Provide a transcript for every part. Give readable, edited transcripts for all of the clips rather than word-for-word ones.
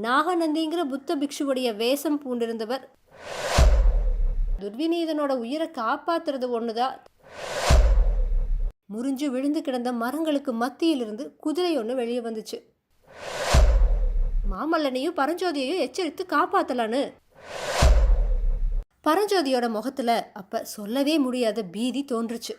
நாகநந்திங்கிற புத்த பிக்ஷுவுடைய வேஷம் பூண்டிருந்தவர் துர்விநீதனோட உயிரை காப்பாத்துறது ஒண்ணுதான். முறிஞ்சு விழுந்து கிடந்த மரங்களுக்கு மத்தியிலிருந்து குதிரை ஒன்று வெளியே வந்துச்சு. மாமல்லனையும் பரஞ்சோதியையும் எச்சரித்து காப்பாத்தலான்னு பரஞ்சோதியோட முகத்துல அப்ப சொல்லவே முடியாத பீதி தோன்றுச்சு.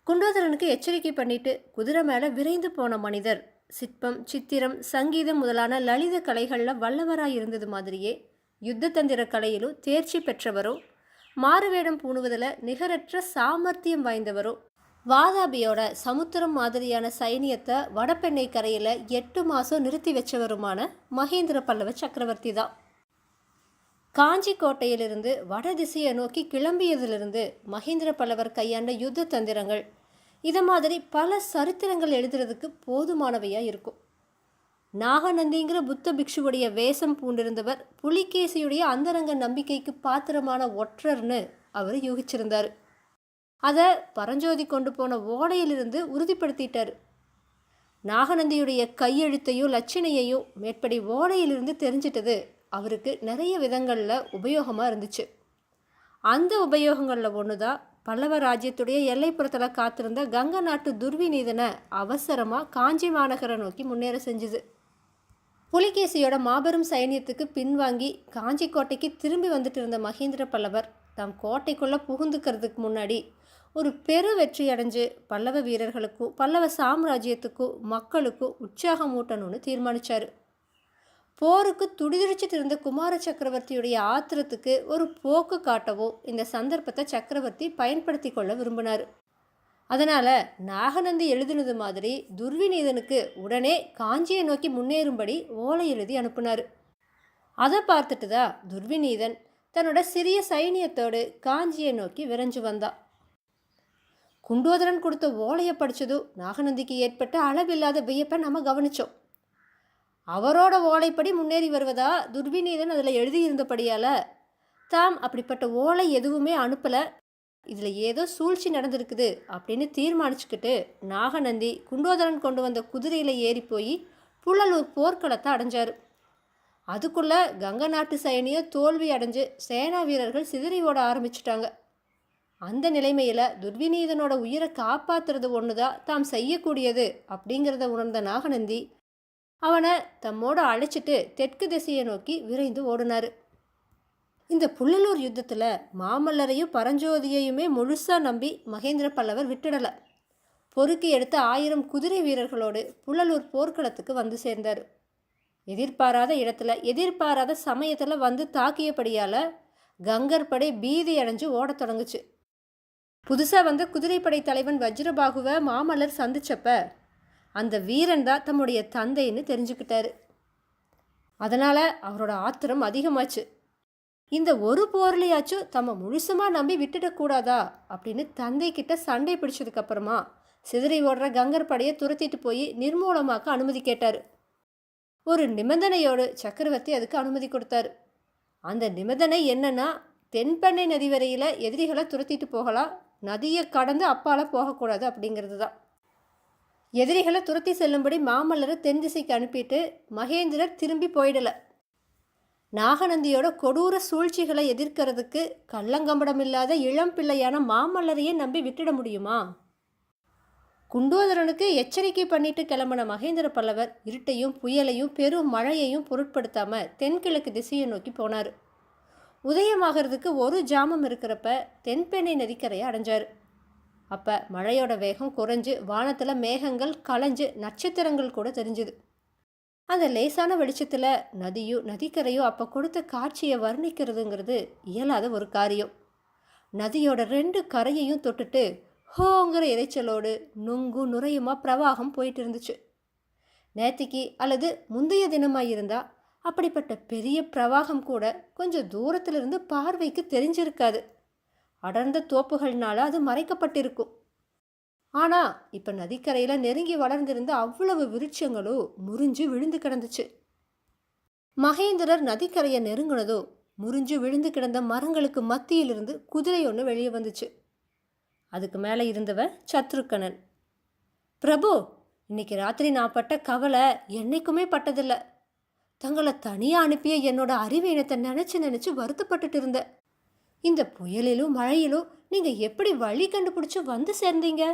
குண்டோதரனுக்கு எச்சரிக்கை பண்ணிட்டு குதிரை மேல விரைந்து போன மனிதர் சிற்பம், சித்திரம், சங்கீதம் முதலான லலித கலைகள்ல வல்லவராய் இருந்தது மாதிரியே யுத்த தந்திர கலையிலும் தேர்ச்சி பெற்றவரும், மாறுவேடம் பூணுவதில் நிகரற்ற சாமர்த்தியம் வாய்ந்தவரும், வாதாபியோட சமுத்திரம் மாதிரியான சைனியத்தை வடபெண்ணை கரையில் 8 மாதம் நிறுத்தி வச்சவருமான மகேந்திர பல்லவ சக்கரவர்த்தி தான். காஞ்சி கோட்டையிலிருந்து வட திசையை நோக்கி கிளம்பியதிலிருந்து மகேந்திர பல்லவர் கையாண்ட யுத்த தந்திரங்கள் இதை மாதிரி பல சரித்திரங்கள் எழுதுறதுக்கு போதுமானவையாக இருக்கும். நாகநந்திங்கிற புத்த பிக்ஷுவுடைய வேஷம் பூண்டிருந்தவர் புலிகேசியுடைய அந்தரங்க நம்பிக்கைக்கு பாத்திரமான ஒற்றர்னு அவர் யூகிச்சிருந்தார். அதை பரஞ்சோதி கொண்டு போன ஓடையிலிருந்து உறுதிப்படுத்திட்டார். நாகநந்தியுடைய கையெழுத்தையும் லட்சணையையும் மேற்படி ஓடையிலிருந்து தெரிஞ்சிட்டது அவருக்கு நிறைய விதங்களில் உபயோகமாக இருந்துச்சு. அந்த உபயோகங்களில் ஒன்று தான் பல்லவ ராஜ்யத்துடைய எல்லைப்புறத்தில் காத்திருந்த கங்க நாட்டு துர்விநீதனை அவசரமாக காஞ்சி மாநகரை நோக்கி முன்னேற செஞ்சுது. புலிகேசியோட மாபெரும் சைனியத்துக்கு பின்வாங்கி காஞ்சி கோட்டைக்கு திரும்பி வந்துட்டு இருந்த மகேந்திர பல்லவர் தாம் கோட்டைக்குள்ளே புகுந்துக்கிறதுக்கு முன்னாடி ஒரு பெரு வெற்றி அடைஞ்சு பல்லவ வீரர்களுக்கும் பல்லவ சாம்ராஜ்யத்துக்கும் மக்களுக்கும் உற்சாகம் ஊட்டணும்னு தீர்மானித்தார். போருக்கு துடிதுடிச்சிட்டு இருந்த குமார சக்கரவர்த்தியுடைய ஆத்திரத்துக்கு ஒரு போக்கு காட்டவோ இந்த சந்தர்ப்பத்தை சக்கரவர்த்தி பயன்படுத்தி கொள்ள விரும்பினார். அதனால் நாகநந்தி எழுதினது மாதிரி துர்விநீதனுக்கு உடனே காஞ்சியை நோக்கி முன்னேறும்படி ஓலை எழுதி அனுப்புனார். அதை பார்த்துட்டு தான் துர்விநீதன் தன்னோட சிறிய சைனியத்தோடு காஞ்சியை நோக்கி விரைஞ்சு வந்தான். குண்டோதரன் கொடுத்த ஓலையை படித்ததும் நாகநந்திக்கு ஏற்பட்ட அளவில்லாத வியப்பை நம்ம கவனித்தோம். அவரோட ஓலைப்படி முன்னேறி வருவதா துர்விநீதன் அதில் எழுதியிருந்தபடியால் தாம் அப்படிப்பட்ட ஓலை எதுவுமே அனுப்பலை, இதில் ஏதோ சூழ்ச்சி நடந்திருக்குது அப்படின்னு தீர்மானிச்சுக்கிட்டு நாகநந்தி குண்டோதரன் கொண்டு வந்த குதிரையில் ஏறி போய் புள்ளலூர் போர்க்களத்தை அடைஞ்சார். அதுக்குள்ளே கங்க நாட்டு சைனியம் தோல்வி அடைஞ்சு சேனா வீரர்கள் சிதறி ஓட ஆரம்பிச்சிட்டாங்க. அந்த நிலைமையில் துர்விநீதனோட உயிரை காப்பாற்றுறது ஒன்று தான் தாம் செய்யக்கூடியது அப்படிங்கிறத உணர்ந்த நாகநந்தி அவனை தம்மோட அழைச்சிட்டு தெற்கு திசையை நோக்கி விரைந்து ஓடினார். இந்த புள்ளலூர் யுத்தத்தில் மாமல்லரையும் பரஞ்சோதியையுமே முழுசாக நம்பி மகேந்திர பல்லவர் விட்டுடலை. பொறுக்கி எடுத்த 1000 குதிரை வீரர்களோடு புள்ளலூர் போர்க்களத்துக்கு வந்து சேர்ந்தார். எதிர்பாராத இடத்துல எதிர்பாராத சமயத்தில் வந்து தாக்கியபடியால் கங்கர் படை பீதி அடைஞ்சு ஓடத் தொடங்குச்சு. புதுசாக வந்த குதிரைப்படை தலைவன் வஜ்ரபாகுவை மாமல்லர் சந்திச்சப்ப அந்த வீரன் தான் தம்முடைய தந்தைன்னு தெரிஞ்சுக்கிட்டாரு. அதனால் அவரோட ஆத்திரம் அதிகமாச்சு. இந்த ஒரு போர்லையாச்சும் தம்மை முழுசுமாக நம்பி விட்டுடக்கூடாதா அப்படின்னு தந்தை கிட்ட சண்டை பிடிச்சதுக்கப்புறமா சிதறி ஓடுற கங்கர் படையை துரத்திட்டு போய் நிர்மூலமாக்க அனுமதி கேட்டார். ஒரு நிபந்தனையோடு சக்கரவர்த்தி அதுக்கு அனுமதி கொடுத்தாரு. அந்த நிபந்தனை என்னன்னா, தென்பெண்ணை நதி வரையில் எதிரிகளை துரத்திட்டு போகலாம், நதியை கடந்து அப்பால் போகக்கூடாது அப்படிங்கிறது தான். எதிரிகளை துரத்தி செல்லும்படி மாமல்லரை தென் திசைக்கு அனுப்பிட்டு மகேந்திரர் திரும்பி போயிடலை. நாகநந்தியோட கொடூர சூழ்ச்சிகளை எதிர்க்கிறதுக்கு கள்ளங்கம்படமில்லாத இளம் பிள்ளையான மாமல்லரையே நம்பி விட்டுட முடியுமா? குண்டோதரனுக்கு எச்சரிக்கை பண்ணிட்டு கிளம்பின மகேந்திர பல்லவர் இருட்டையும் புயலையும் பெரும் மழையையும் பொருட்படுத்தாமல் தென்கிழக்கு திசையை நோக்கி போனார். உதயமாகிறதுக்கு ஒரு ஜாமம் இருக்கிறப்ப தென்பெண்ணை நதிக்கரையை அடைஞ்சார். அப்போ மழையோட வேகம் குறைஞ்சு வானத்தில் மேகங்கள் கலைஞ்சு நட்சத்திரங்கள் கூட தெரிஞ்சுது. அந்த லேசான வெளிச்சத்தில் நதியும் நதிக்கரையும் அப்போ கொடுத்த காட்சியை வர்ணிக்கிறதுங்கிறது இயலாத ஒரு காரியம். நதியோட 2 கரையையும் தொட்டுட்டு ஹோங்கிற இறைச்சலோடு நுங்கு நுரையுமா பிரவாகம் போயிட்டு இருந்துச்சு. நேத்திக்கு அல்லது முந்தைய தினமாக இருந்தால் அப்படிப்பட்ட பெரிய பிரவாகம் கூட கொஞ்சம் தூரத்திலிருந்து பார்வைக்கு தெரிஞ்சிருக்காது. அடர்ந்த தோப்புகள்னால அது மறைக்கப்பட்டிருக்கும். ஆனால் இப்போ நதிக்கரையில் நெருங்கி வளர்ந்திருந்த அவ்வளவு விருட்சங்களும் முறிஞ்சு விழுந்து கிடந்துச்சு. மகேந்திரர் நதிக்கரையை நெருங்கினதோ முறிஞ்சு விழுந்து கிடந்த மரங்களுக்கு மத்தியிலிருந்து குதிரை ஒன்று வெளியே வந்துச்சு. அதுக்கு மேலே இருந்தவன் சத்ருக்கனன். பிரபு, இன்னைக்கு ராத்திரி நான் பட்ட கவலை என்னைக்குமே பட்டதில்லை. தங்களை தனியாக அனுப்பிய என்னோட அறிவீனத்தை நினச்சி நினச்சி வருத்தப்பட்டுட்டு இருந்தேன். இந்த புயலிலும் மழையிலும் நீங்கள் எப்படி வழி கண்டுபிடிச்சி வந்து சேர்ந்தீங்க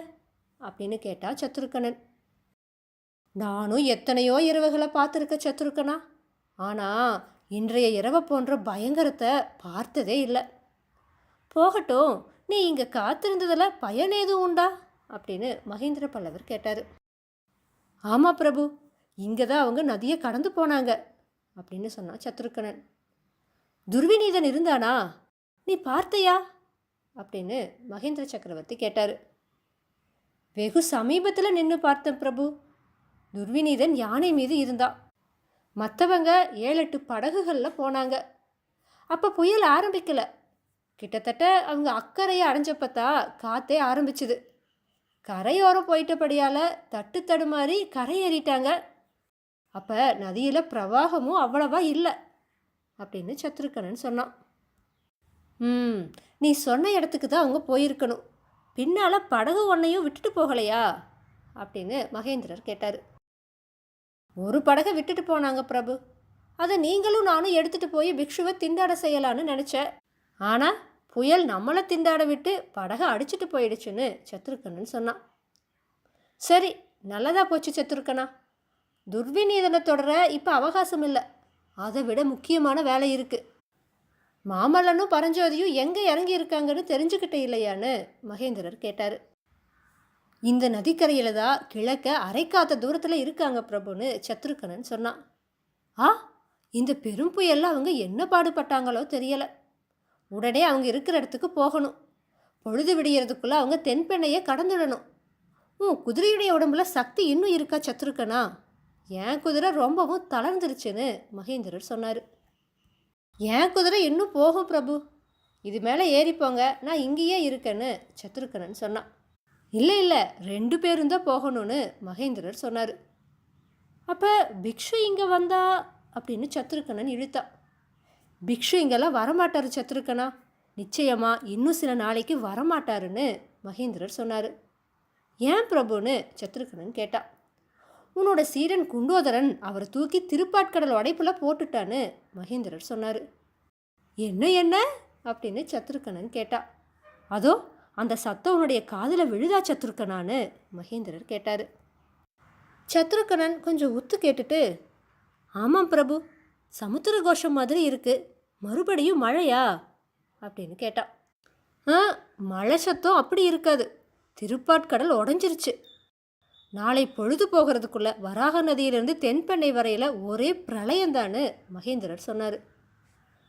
அப்படின்னு கேட்டா சத்ருக்கனன். நானும் எத்தனையோ இரவுகளை பார்த்துருக்க சத்ருக்கனா, ஆனால் இன்றைய இரவை போன்ற பயங்கரத்தை பார்த்ததே இல்லை. போகட்டும், நீ இங்கே காத்திருந்ததில் பயன் ஏதும் உண்டா அப்படின்னு மகேந்திர பல்லவர் கேட்டார். ஆமாம் பிரபு, இங்கே தான் அவங்க நதியை கடந்து போனாங்க அப்படின்னு சொன்னான் சத்ருக்கனன். துர்விநீதன் இருந்தானா, நீ பார்த்தையா அப்படின்னு மகேந்திர சக்கரவர்த்தி கேட்டார். வெகு சமீபத்தில் நின்று பார்த்தேன் பிரபு. துர்விநீதன் யானை மீது இருந்தான். மற்றவங்க 7-8 படகுகளில் போனாங்க. அப்போ புயல் ஆரம்பிக்கலை. கிட்டத்தட்ட அவங்க அக்கறையை அடைஞ்சப்பத்தா காற்றே ஆரம்பிச்சுது. கரையோரம் போயிட்டபடியால் தட்டு தடுமாறி கரையேறிட்டாங்க. அப்போ நதியில் பிரவாகமும் அவ்வளவா இல்லை அப்படின்னு சத்ருக்கனன் சொன்னான். நீ சொன்ன இடத்துக்கு தான் அவங்க போயிருக்கணும். பின்னால் படகு ஒன்றையும் விட்டுட்டு போகலையா அப்படின்னு மகேந்திரர் கேட்டார். ஒரு படகை விட்டுட்டு போனாங்க பிரபு. அதை நீங்களும் நானும் எடுத்துகிட்டு போய் பிக்ஷுவை திண்டாட செய்யலான்னு நினச்சேன். ஆனால் புயல் நம்மளை திண்டாட விட்டு படகை அடிச்சுட்டு போயிடுச்சுன்னு சத்ருக்கனன் சொன்னான். சரி, நல்லதாக போச்சு சத்ருக்கனா. துர்விநீதனை தொடர இப்போ அவகாசம் இல்லை. அதை விட முக்கியமான வேலை இருக்குது. மாமல்லனும் பரஞ்சோதியும் எங்கே இறங்கி இருக்காங்கன்னு தெரிஞ்சுக்கிட்டே இல்லையான்னு மகேந்திரர் கேட்டார். இந்த நதிக்கரையில் தான் கிழக்க அரைக்காத்த தூரத்தில் இருக்காங்க பிரபுன்னு சத்ருக்கனன் சொன்னான். இந்த பெரும் புயலில் அவங்க என்ன பாடுபட்டாங்களோ தெரியலை. உடனே அவங்க இருக்கிற இடத்துக்கு போகணும். பொழுது விடியறதுக்குள்ளே அவங்க தென்பெண்ணையை கடந்துடணும். குதிரையுடைய உடம்புல சக்தி இன்னும் இருக்கா சத்ருக்கனா? என் குதிரை ரொம்பவும் தளர்ந்துருச்சுன்னு மகேந்திரர் சொன்னார். என் குதிரை இன்னும் போகும் பிரபு. இது மேலே ஏறிப்போங்க, நான் இங்கேயே இருக்கேன்னு சத்ருக்கனன் சொன்னான். இல்லை 2 பேரும் தான் போகணும்னு மகேந்திரர் சொன்னார். அப்போ பிக்ஷு இங்கே வந்தா அப்படின்னு சத்ருக்கனன் இழுத்தான். பிக்ஷு இங்கெல்லாம் வரமாட்டார் சத்ருக்கனா. நிச்சயமாக இன்னும் சில நாளைக்கு வரமாட்டாருன்னு மகேந்திரர் சொன்னார். ஏன் பிரபுன்னு சத்ருக்கனன் கேட்டான். உன்னோட சீடன் குண்டோதரன் அவரை தூக்கி திருப்பாட்கடல் உடைப்பில் போட்டுட்டான்னு மகேந்திரர் சொன்னார். என்ன அப்படின்னு சத்ருக்கனன் கேட்டா. அதோ அந்த சத்தம் உன்னுடைய காதில் விழுதா சத்ருக்கனான்னு மகேந்திரர் கேட்டார். சத்ருக்கனன் கொஞ்சம் உத்து கேட்டுட்டு, ஆமாம் பிரபு, சமுத்திர கோஷம் மாதிரி இருக்குது. மறுபடியும் மழையா அப்படின்னு கேட்டான். மழை சத்தம் அப்படி இருக்காது. திருப்பாட்கடல் உடஞ்சிருச்சு. நாளை பொழுது போகிறதுக்குள்ளே வராக நதியிலிருந்து தென்பெண்ணை வரையில் ஒரே பிரளயந்தான்னு மகேந்திரர் சொன்னார்.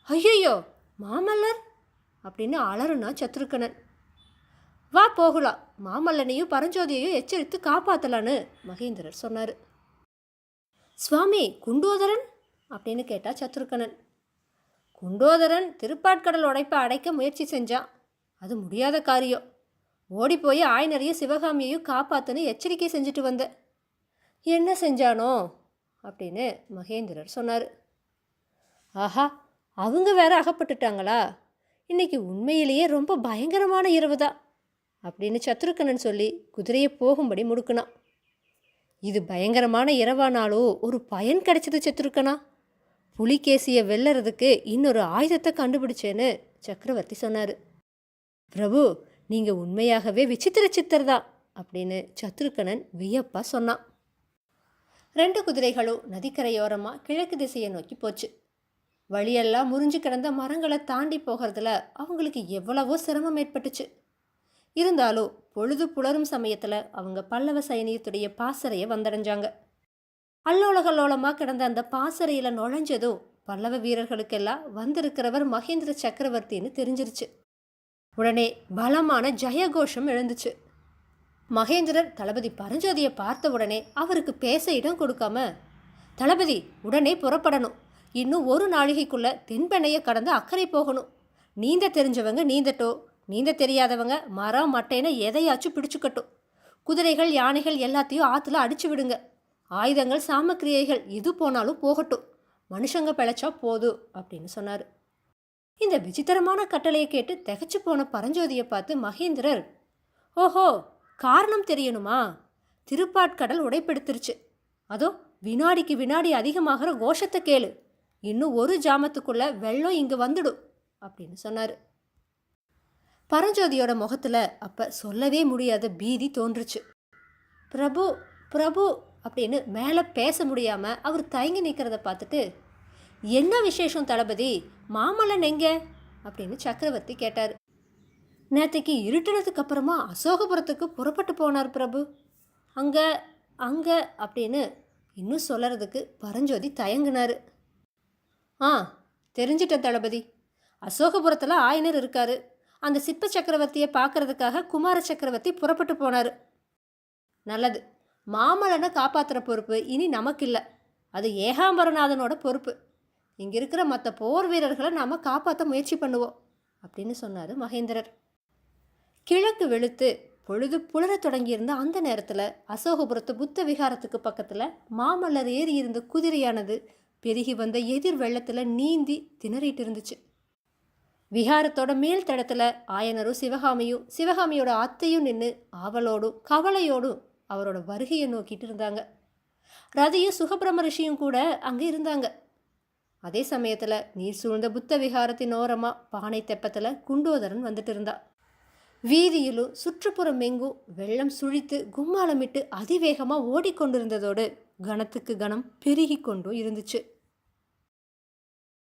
ஐயோ, மாமல்லர் அப்படின்னு அலறுனா சத்ருக்கனன். வா போகலாம், மாமல்லனையும் பரஞ்சோதியையும் எச்சரித்து காப்பாற்றலான்னு மகேந்திரர் சொன்னார். சுவாமி, குண்டோதரன் அப்படின்னு கேட்டா சத்ருக்கனன். குண்டோதரன் திருப்பாட்கடல் உடைப்பை அடைக்க முயற்சி செஞ்சான். அது முடியாத காரியம். ஓடி போய் ஆயனரையும் சிவகாமியையும் காப்பாற்றுன்னு எச்சரிக்கை செஞ்சுட்டு வந்தேன். என்ன செஞ்சானோ அப்படின்னு மகேந்திரர் சொன்னார். ஆஹா, அவங்க வேற அகப்பட்டுட்டாங்களா? இன்னைக்கு உண்மையிலேயே ரொம்ப பயங்கரமான இரவு தான் அப்படின்னு சத்ருக்கனன் சொல்லி குதிரையை போகும்படி முடுக்குனான். இது பயங்கரமான இரவானாலும் ஒரு பயன் கிடைச்சது சத்ருக்கனா. புலிகேசியை வெல்லறதுக்கு இன்னொரு ஆயுதத்தை கண்டுபிடிச்சேன்னு சக்கரவர்த்தி சொன்னார். பிரபு, நீங்கள் உண்மையாகவே விசித்திர சித்தர் தான் அப்படின்னு சத்ருக்கனன் வியப்பா சொன்னான். 2 குதிரைகளும் நதிக்கரையோரமாக கிழக்கு திசையை நோக்கி போச்சு. வழியெல்லாம் முறிஞ்சு கிடந்த மரங்களை தாண்டி போகிறதுல அவங்களுக்கு எவ்வளவோ சிரமம் ஏற்பட்டுச்சு. இருந்தாலும் பொழுது புலரும் சமயத்தில் அவங்க பல்லவ சைனியத்துடைய பாசறையை வந்தடைஞ்சாங்க. அல்லோலகல்லோலமாக கிடந்த அந்த பாசறையில் நுழைஞ்சதும் பல்லவ வீரர்களுக்கெல்லாம் வந்திருக்கிறவர் மகேந்திர சக்கரவர்த்தின்னு தெரிஞ்சிருச்சு. உடனே பலமான ஜெயகோஷம் எழுந்துச்சு. மகேந்திரர் தளபதி பரஞ்சோதியை பார்த்த உடனே அவருக்கு பேச இடம் கொடுக்காம, தளபதி உடனே புறப்படணும். இன்னும் 1 நாழிகைக்குள்ள தென்பெண்ணையை கடந்து அக்கறை போகணும். நீந்த தெரிஞ்சவங்க நீந்தட்டும், நீந்த தெரியாதவங்க மரம் மட்டைன்னு எதையாச்சும் பிடிச்சுக்கட்டும். குதிரைகள் யானைகள் எல்லாத்தையும் ஆற்றுல அடிச்சு விடுங்க. ஆயுதங்கள் சாமக்கிரியைகள் எது போனாலும் போகட்டும். மனுஷங்க பிழைச்சா போதும் அப்படின்னு சொன்னார். இந்த விசித்திரமான கட்டளையை கேட்டு திகைச்சு போன பரஞ்சோதியை பார்த்து மகேந்திரர், ஓஹோ, காரணம் தெரியணுமா? திருப்பாட்கடல் உடைப்பெடுத்துருச்சு. அதோ வினாடிக்கு வினாடி அதிகமாகிற கோஷத்தை கேளு. இன்னும் ஒரு ஜாமத்துக்குள்ள வெள்ளம் இங்கே வந்துடும் அப்படின்னு சொன்னார். பரஞ்சோதியோட முகத்தில் அப்போ சொல்லவே முடியாத பீதி தோன்றுச்சு. பிரபு பிரபு அப்படின்னு மேலே பேச முடியாமல் அவர் தயங்கி நிற்கிறத பார்த்துட்டு, என்ன விசேஷம் தளபதி, மாமல்லன் எங்கே அப்படின்னு சக்கரவர்த்தி கேட்டார். நேற்றுக்கு இருட்டுனதுக்கு அப்புறமா அசோகபுரத்துக்கு புறப்பட்டு போனார் பிரபு. அங்கே அங்கே அப்படின்னு இன்னும் சொல்லறதுக்கு பரஞ்சோதி தயங்கினார். ஆ, தெரிஞ்சிட்ட தளபதி. அசோகபுரத்தில் ஆயனர் இருக்காரு. அந்த சிற்ப சக்கரவர்த்தியை பார்க்கறதுக்காக குமார சக்கரவர்த்தி புறப்பட்டு போனார். நல்லது. மாமல்லனை காப்பாற்றுற பொறுப்பு இனி நமக்கு இல்லை, அது ஏகாம்பரநாதனோட பொறுப்பு. இங்கே இருக்கிற மற்ற போர் வீரர்களை நாம் காப்பாற்ற முயற்சி பண்ணுவோம் அப்படின்னு சொன்னார் மகேந்திரர். கிழக்கு வெளுத்து பொழுது புலர தொடங்கியிருந்த அந்த நேரத்தில் அசோகபுரத்து புத்த விகாரத்துக்கு பக்கத்தில் மாமல்லர் ஏறி இருந்த குதிரையானது பெருகி வந்த எதிர் வெள்ளத்தில் நீந்தி திணறிட்டு இருந்துச்சு. விகாரத்தோட மேல் தடத்தில் ஆயனரும் சிவகாமியோட அத்தையும் நின்று ஆவலோடும் கவலையோடும் அவரோட வருகையை நோக்கிட்டு இருந்தாங்க. ரதியும் சுகபிரம ரிஷியும் கூட அங்கே இருந்தாங்க. அதே சமயத்தில் நீர் சூழ்ந்த புத்த விகாரத்தின் ஓரமாக பானை தெப்பத்தில் குண்டோதரன் வந்துட்டு இருந்தா. வீதியிலும் சுற்றுப்புறம் எங்கும் வெள்ளம் சுழித்து கும்மாளமிட்டு அதிவேகமாக ஓடிக்கொண்டிருந்ததோடு கணத்துக்கு கணம் பெருகி கொண்டும் இருந்துச்சு.